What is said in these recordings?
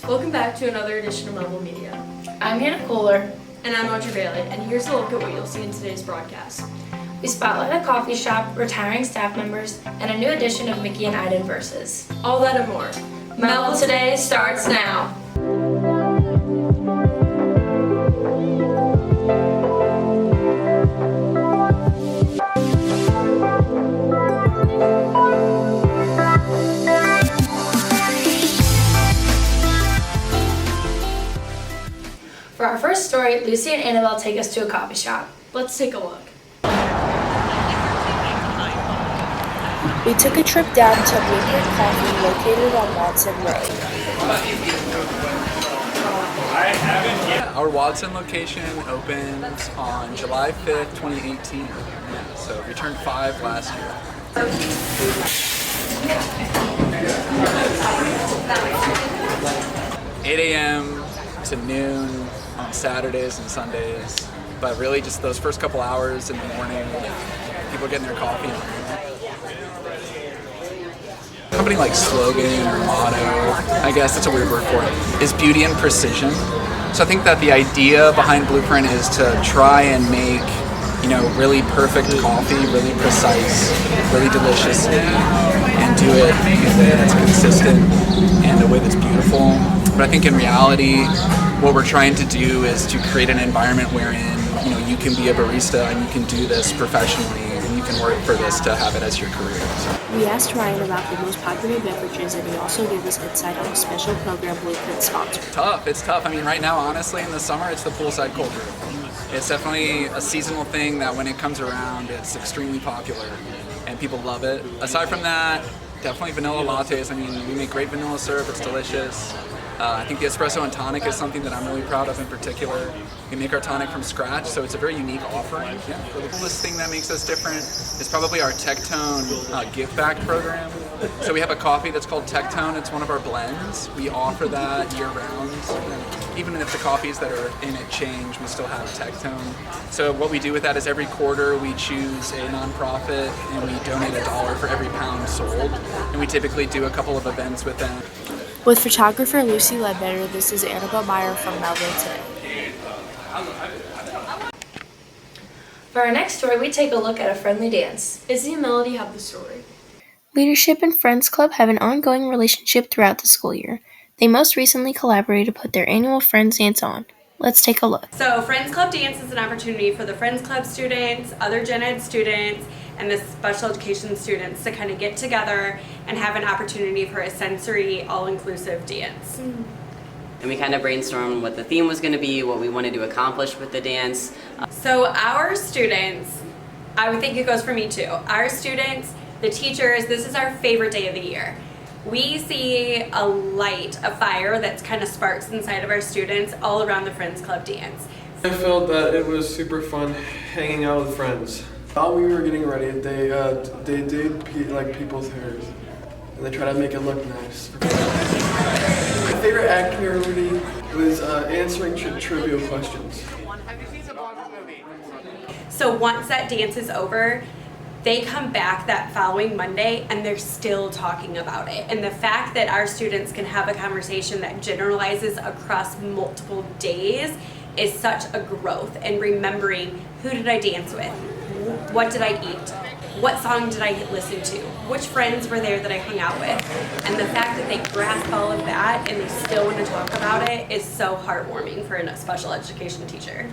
Welcome back to another edition of Mehlville Media. I'm Hannah Kohler. And I'm Audrey Bailey, and here's a look at what you'll see in today's broadcast. We spotlight a coffee shop, retiring staff members, and a new edition of Mickey and Iden Versus. All that and more. Mehlville Today starts now. For our first story, Lucy and Annabelle take us to a coffee shop. Let's take a look. We took a trip down to Blueprint Coffee located on Watson Road. Our Watson location opened on July 5th, 2018. Yeah, so we turned 5 last year. 8 a.m. to noon on Saturdays and Sundays, but really just those first couple hours in the morning, people are getting their coffee. A company like slogan or motto, I guess that's a weird word for it, is beauty and precision. So I think that the idea behind Blueprint is to try and make, really perfect coffee, really precise, really delicious, and do it in a way that's consistent and a way that's beautiful. But I think in reality, what we're trying to do is to create an environment wherein, you can be a barista and you can do this professionally and you can work for this to have it as your career. So. We asked Ryan about the most popular beverages, and he also gave us insight on a special program Blueprint sponsored. It's tough. I mean, right now, honestly, in the summer, it's the poolside cold brew. It's definitely a seasonal thing that when it comes around, it's extremely popular and people love it. Aside from that, definitely vanilla lattes. I mean, we make great vanilla syrup, it's delicious. I think the espresso and tonic is something that I'm really proud of in particular. We make our tonic from scratch, so it's a very unique offering. Yeah. The coolest thing that makes us different is probably our Tectone give back program. So we have a coffee that's called Tectone. It's one of our blends. We offer that year round. Even if the coffees that are in it change, we still have Tectone. So what we do with that is every quarter we choose a nonprofit and we donate $1 for every pound sold. And we typically do a couple of events with them. With photographer Lucy Ledbetter, this is Annabelle Meyer from Mehlville Today. For our next story, we take a look at a friendly dance. Izzy and Melody have the story. Leadership and Friends Club have an ongoing relationship throughout the school year. They most recently collaborated to put their annual Friends Dance on. Let's take a look. So Friends Club Dance is an opportunity for the Friends Club students, other gen ed students, and the special education students to kind of get together and have an opportunity for a sensory, all-inclusive dance. And we kind of brainstormed what the theme was going to be, what we wanted to accomplish with the dance. So our students, I would think it goes for me too, our students, the teachers, this is our favorite day of the year. We see a light, a fire that's kind of sparks inside of our students all around the Friends Club dance. I felt that it was super fun hanging out with friends. While we were getting ready, they did people's hairs, and they tried to make it look nice. My favorite activity was answering trivial questions. So once that dance is over, they come back that following Monday and they're still talking about it. And the fact that our students can have a conversation that generalizes across multiple days is such a growth. And remembering, who did I dance with? What did I eat? What song did I listen to? Which friends were there that I hung out with? And the fact that they grasp all of that and they still want to talk about it is so heartwarming for a special education teacher.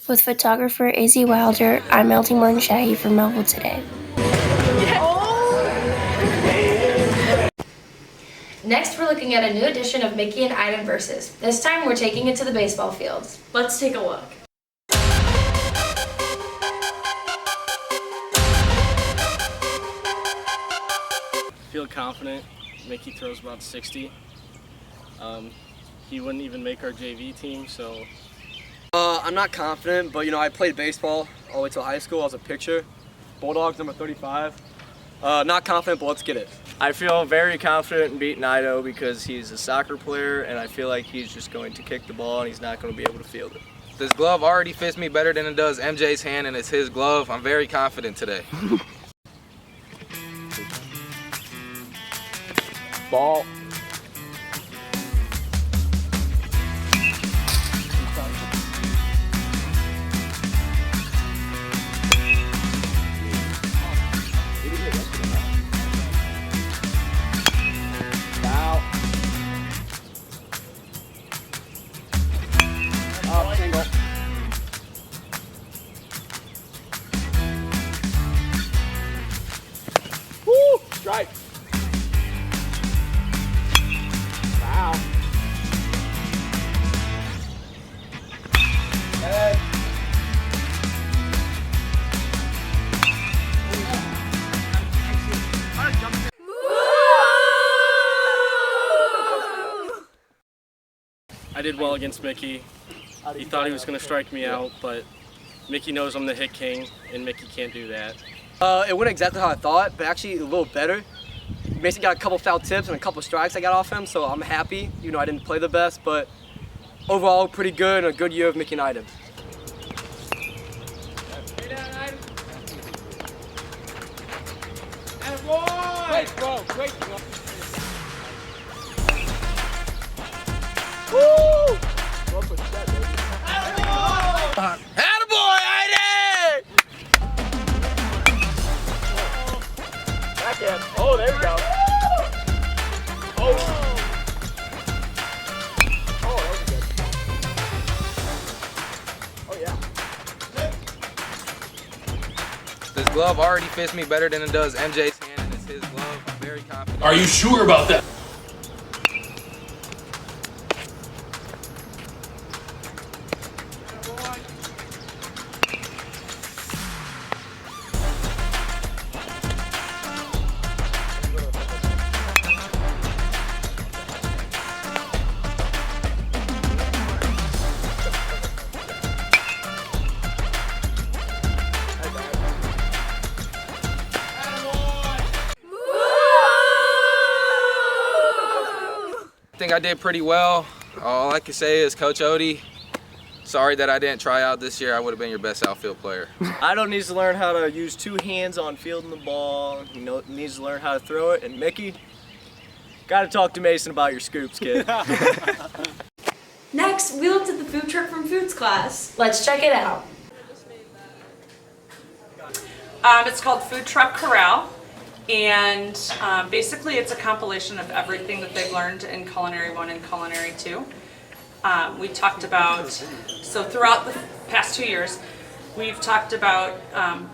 With photographer Izzy Wilder, I'm Melty Morton-Shahi from Mehlville Today. Next, we're looking at a new edition of Mickey and Iden Versus. This time, we're taking it to the baseball fields. Let's take a look. Feel confident. Mickey throws about 60. He wouldn't even make our JV team, so. I'm not confident, but I played baseball all the way till high school. I was a pitcher. Bulldogs number 35. Not confident, but let's get it. I feel very confident in beating Ido because he's a soccer player, and I feel like he's just going to kick the ball and he's not going to be able to field it. This glove already fits me better than it does MJ's hand, and it's his glove. I'm very confident today. Ball. I did well against Mickey. He thought he was going to strike me out, but Mickey knows I'm the hit king, and Mickey can't do that. It went exactly how I thought, but actually a little better. Basically got a couple foul tips and a couple strikes I got off him, so I'm happy. You know, I didn't play the best, but overall pretty good and a good year of Mickey and Iden. Great, bro. Great. Woo! Attaboy, Aiden! Backhand. Oh, there we go. Oh. Oh, that was good. Oh, yeah. This glove already fits me better than it does MJ's hand, and it's his glove. I'm very confident. Are you sure about that? I think I did pretty well. All I can say is, Coach Odie, sorry that I didn't try out this year. I would have been your best outfield player. Ida needs to learn how to use 2 hands on fielding the ball. He needs to learn how to throw it. And Mickey, got to talk to Mason about your scoops, kid. Next, we looked at the food truck from foods class. Let's check it out. It's called Food Truck Corral, and basically it's a compilation of everything that they've learned in Culinary 1 and Culinary 2. We talked about, so throughout the past 2 years, we've talked about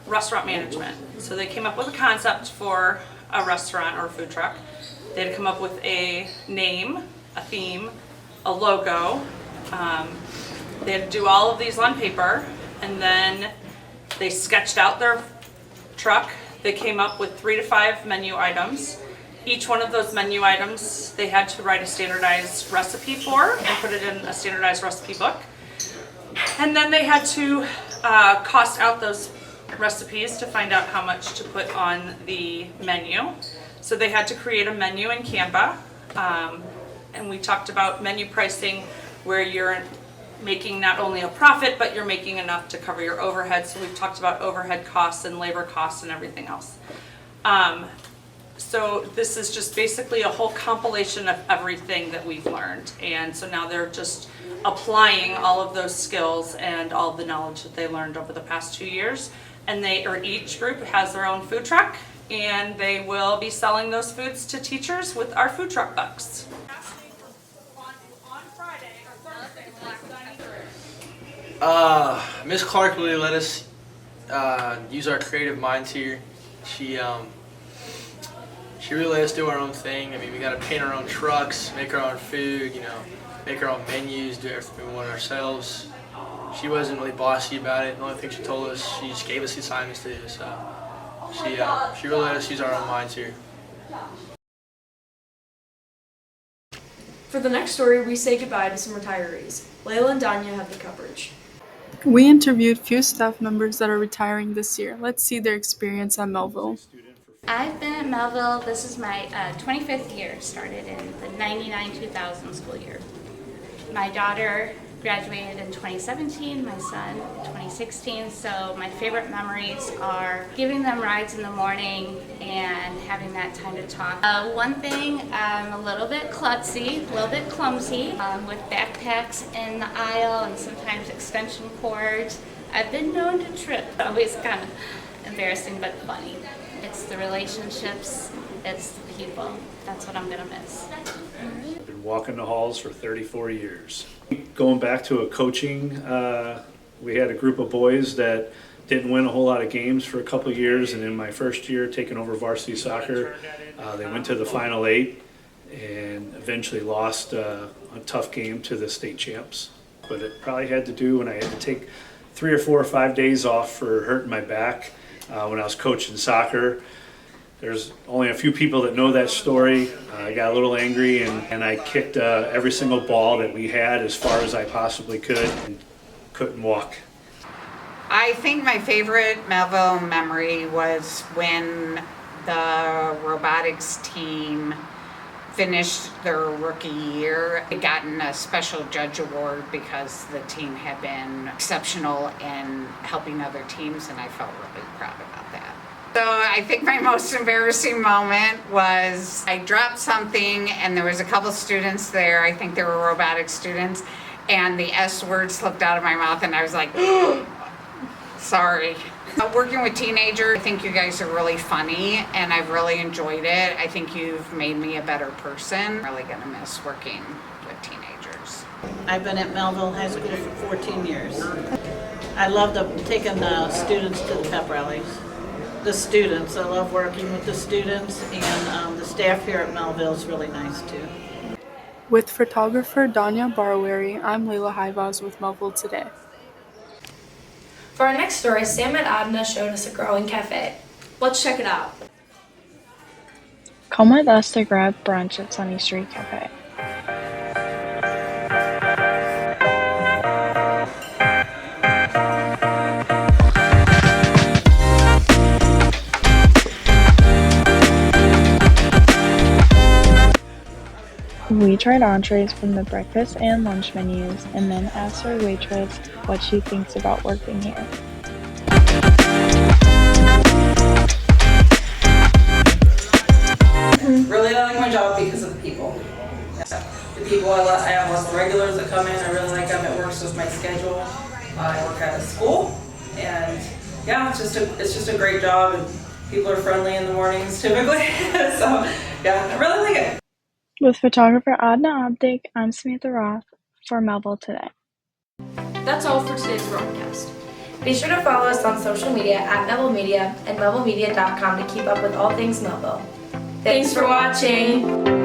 restaurant management. So they came up with a concept for a restaurant or a food truck. They had to come up with a name, a theme, a logo. They had to do all of these on paper, and then they sketched out their truck. They came up with 3 to 5 menu items. Each one of those menu items they had to write a standardized recipe for and put it in a standardized recipe book. And then they had to cost out those recipes to find out how much to put on the menu. So they had to create a menu in Canva. And we talked about menu pricing, where you're making not only a profit, but you're making enough to cover your overhead. So we've talked about overhead costs and labor costs and everything else. So this is just basically a whole compilation of everything that we've learned. And so now they're just applying all of those skills and all the knowledge that they learned over the past 2 years. And each group has their own food truck, and they will be selling those foods to teachers with our food truck bucks. Miss Clark really let us use our creative minds here. She really let us do our own thing. I mean, we got to paint our own trucks, make our own food, you know, make our own menus, do everything we want ourselves. She wasn't really bossy about it. The only thing she told us, she just gave us the assignments to do. So she really let us use our own minds here. For the next story, we say goodbye to some retirees. Layla and Danya have the coverage. We interviewed few staff members that are retiring this year. Let's see their experience at Mehlville. I've been at Mehlville. This is my 25th year. Started in the 99-2000 school year. My daughter graduated in 2017, my son 2016, so my favorite memories are giving them rides in the morning and having that time to talk. One thing, I'm a little bit klutzy, a little bit clumsy with backpacks in the aisle and sometimes extension cords. I've been known to trip, always kind of embarrassing but funny. It's the relationships, it's the people. That's what I'm gonna miss. I've been walking the halls for 34 years. Going back to a coaching, we had a group of boys that didn't win a whole lot of games for a couple of years, and in my first year taking over varsity soccer, they went to the Final 8 and eventually lost a tough game to the state champs. But it probably had to do when I had to take 3 or 4 or 5 days off for hurting my back when I was coaching soccer. There's only a few people that know that story. I got a little angry and I kicked every single ball that we had as far as I possibly could and couldn't walk. I think my favorite Mehlville memory was when the robotics team finished their rookie year. They gotten a special judge award because the team had been exceptional in helping other teams, and I felt really proud about that. So I think my most embarrassing moment was I dropped something and there was a couple students there, I think they were robotics students, and the S word slipped out of my mouth and I was like, sorry. Working with teenagers, I think you guys are really funny and I've really enjoyed it. I think you've made me a better person. I'm really gonna miss working with teenagers. I've been at Mehlville High School for 14 years. I love taking the students to the pep rallies. The students, I love working with the students, and the staff here at Mehlville is really nice too. With photographer Danya Barwari, I'm Layla Haivaz with Mehlville Today. For our next story, Sam and Adna showed us a growing cafe. Let's check it out. Come with us to grab brunch at Sunny Street Cafe. We tried entrees from the breakfast and lunch menus and then asked our waitress what she thinks about working here. Really, I like my job because of the people. The people I have lots of regulars that come in. I really like them. It works with my schedule. I work at a school, and yeah, it's just a great job. And people are friendly in the mornings typically. So yeah, I really like it. With photographer Adna Abdik, I'm Samantha Roth for Mehlville Today. That's all for today's broadcast. Be sure to follow us on social media at Mehlville Media and MehlvilleMedia.com to keep up with all things Mehlville. Thanks for watching.